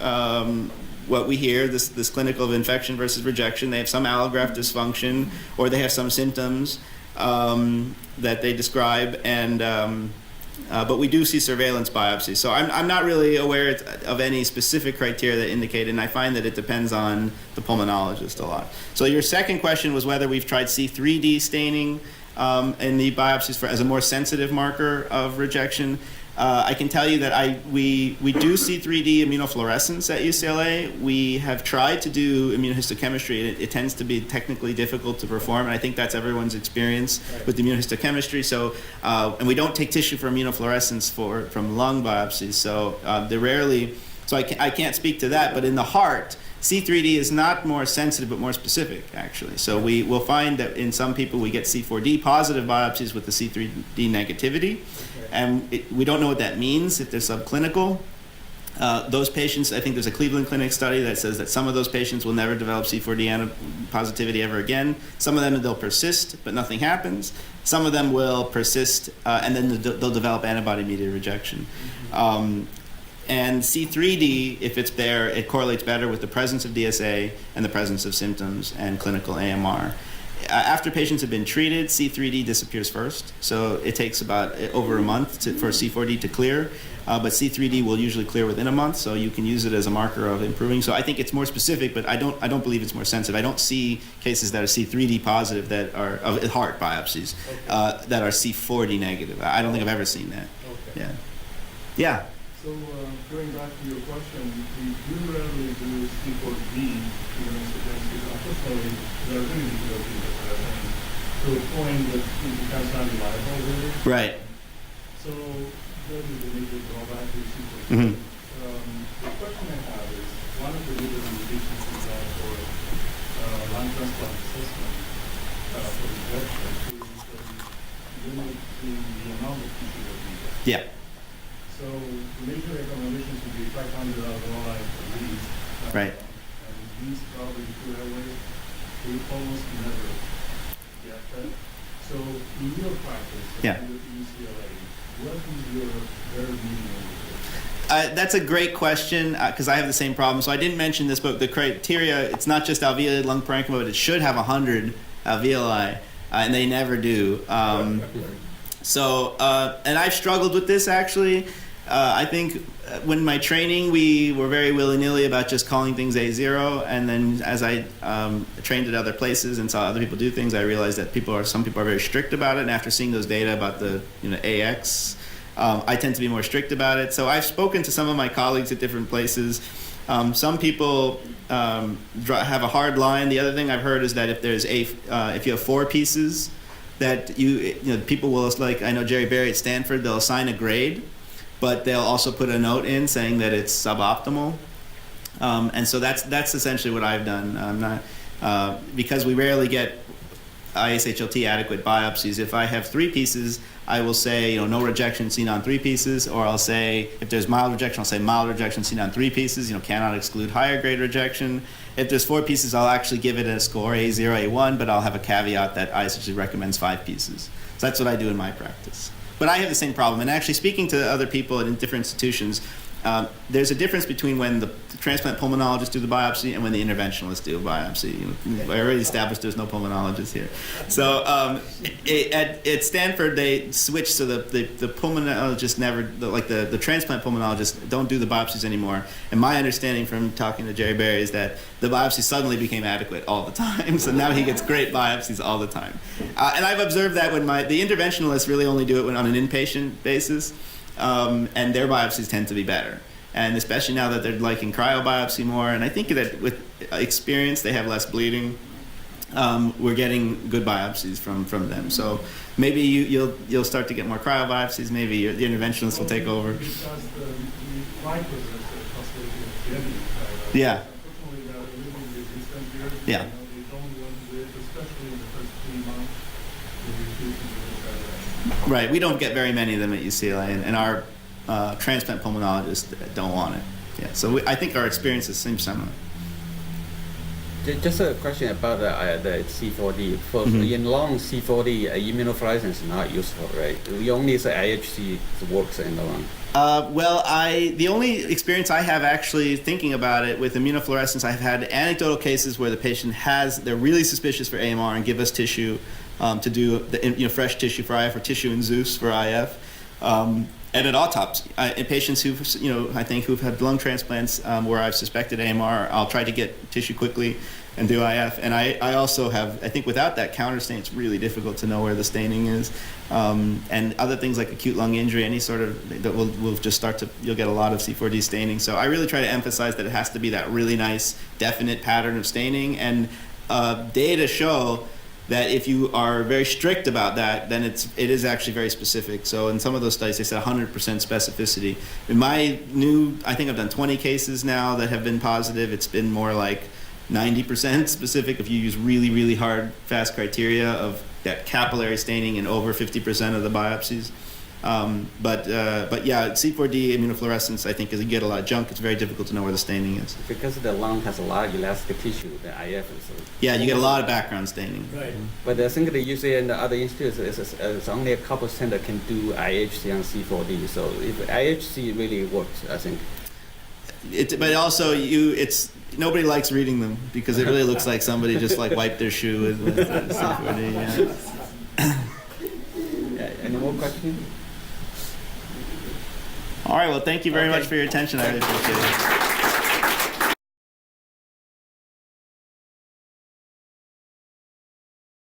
what we hear, this clinical of infection versus rejection. They have some allograft dysfunction, or they have some symptoms that they describe, and but we do see surveillance biopsies. So I'm not really aware of any specific criteria that indicate, and I find that it depends on the pulmonologist a lot. So your second question was whether we've tried C4d staining in the biopsies as a more sensitive marker of rejection. I can tell you that we do C4d immunofluorescence at UCLA. We have tried to do immunohistochemistry. It tends to be technically difficult to perform, and I think that's everyone's experience with immunohistochemistry. So, and we don't take tissue for immunofluorescence from lung biopsies. So they're rarely. So I can't speak to that. But in the heart, C4d is not more sensitive, but more specific, actually. So we will find that in some people we get C4d positive biopsies with the C4d negativity. And we don't know what that means, if they're subclinical. Those patients, I think there's a Cleveland Clinic study that says that some of those patients will never develop C4d positivity ever again. Some of them, they'll persist, but nothing happens. Some of them will persist, and then they'll develop antibody-mediated rejection. And C4d, if it's there, it correlates better with the presence of DSA and the presence of symptoms and clinical AMR. After patients have been treated, C4d disappears first. So it takes about over a month for C4d to clear. But C4d will usually clear within a month, so you can use it as a marker of improving. So I think it's more specific, but I don't believe it's more sensitive. I don't see cases that are C4d positive that are of heart biopsies that are C4d negative. I don't think I've ever seen that. Okay. Yeah. So going back to your question, we do rarely do C4d immunohistochemistry. Unfortunately, there are really difficulties with that, and to a point that it becomes unreliable, really. Right. So that is the major drawback to C4d. Mm-hmm. The question I have is, one of the leading indications we have for lung transplant assessment for rejection is limiting the amount of tissue that we get. Yeah. So the major recommendations would be 500 alveoli at least. Right. And these probably through Airway, we almost never get that. So in your practice, Yeah. at UCLA, what is your very median indicator? That's a great question because I have the same problem. So I didn't mention this, but the criteria, it's not just alveoli lung parenchyma, but it should have 100 alveoli, and they never do. And I've struggled with this actually. I think when my training, we were very willy-nilly about just calling things A0, and then as I trained at other places and saw other people do things, I realized that some people are very strict about it. And after seeing those data about the AX, I tend to be more strict about it. So I've spoken to some of my colleagues at different places. Some people have a hard line. The other thing I've heard is that if there's if you have 4 pieces, that you know people will, like I know Jerry Berry at Stanford, they'll assign a grade, but they'll also put a note in saying that it's suboptimal. And so that's essentially what I've done. I'm not because we rarely get ISHLT adequate biopsies. If I have 3 pieces, I will say, no rejection seen on 3 pieces, or I'll say, if there's mild rejection, I'll say mild rejection seen on 3 pieces, cannot exclude higher grade rejection. If there's 4 pieces, I'll actually give it a score, A0, A1, but I'll have a caveat that ISHLT recommends 5 pieces. So that's what I do in my practice. But I have the same problem, and actually speaking to other people in different institutions, there's a difference between when the transplant pulmonologists do the biopsy and when the interventionalists do a biopsy. I already established there's no pulmonologists here. So at Stanford, they switched so the pulmonologists never, the transplant pulmonologists don't do the biopsies anymore. And my understanding from talking to Jerry Berry is that the biopsy suddenly became adequate all the time. So now he gets great biopsies all the time. And I've observed that when the interventionalists really only do it on an inpatient basis. And their biopsies tend to be better. And especially now that they're liking cryobiopsy more, and I think that with experience they have less bleeding, we're getting good biopsies from them. So maybe you'll start to get more cryobiopsies, maybe the interventionists will take over. Because the micros are possibility of getting cryobiopsy. Yeah. Unfortunately, they are a little resistant here. Yeah. They don't want to do it, especially in the first 3 months. They refuse to do it. Right, we don't get very many of them at UCLA, and our transplant pulmonologists don't want it. Yeah, so I think our experiences seem similar. Just a question about the C4d. In lung, C4d immunofluorescence is not useful, right? We only say IHC works in the lung. The only experience I have actually thinking about it with immunofluorescence, I've had anecdotal cases where the patient they're really suspicious for AMR and give us tissue to do fresh tissue for IF or tissue in Zeus for IF. And at autopsy, in patients who've had lung transplants where I've suspected AMR, I'll try to get tissue quickly and do IF. And I also have, I think without that counter stain, it's really difficult to know where the staining is. And other things like acute lung injury, any sort of, that will just you'll get a lot of C4d staining. So I really try to emphasize that it has to be that really nice, definite pattern of staining. And data show that if you are very strict about that, then it is actually very specific. So in some of those studies, they said 100% specificity. In I think I've done 20 cases now that have been positive. It's been more like 90% specific if you use really, really hard, fast criteria of that capillary staining in over 50% of the biopsies. But yeah, C4d immunofluorescence, I think, is you get a lot of junk. It's very difficult to know where the staining is. Because the lung has a lot of elastic tissue, the IF is. Yeah, you get a lot of background staining. Right. But I think the UCLA and the other institutes is only a couple center can do IHC and C4d. So if IHC really works, I think. But also nobody likes reading them because it really looks like somebody just wiped their shoe with C4d. Yeah. Yeah, any more questions? All right, well, thank you very much for your attention. I really appreciate it.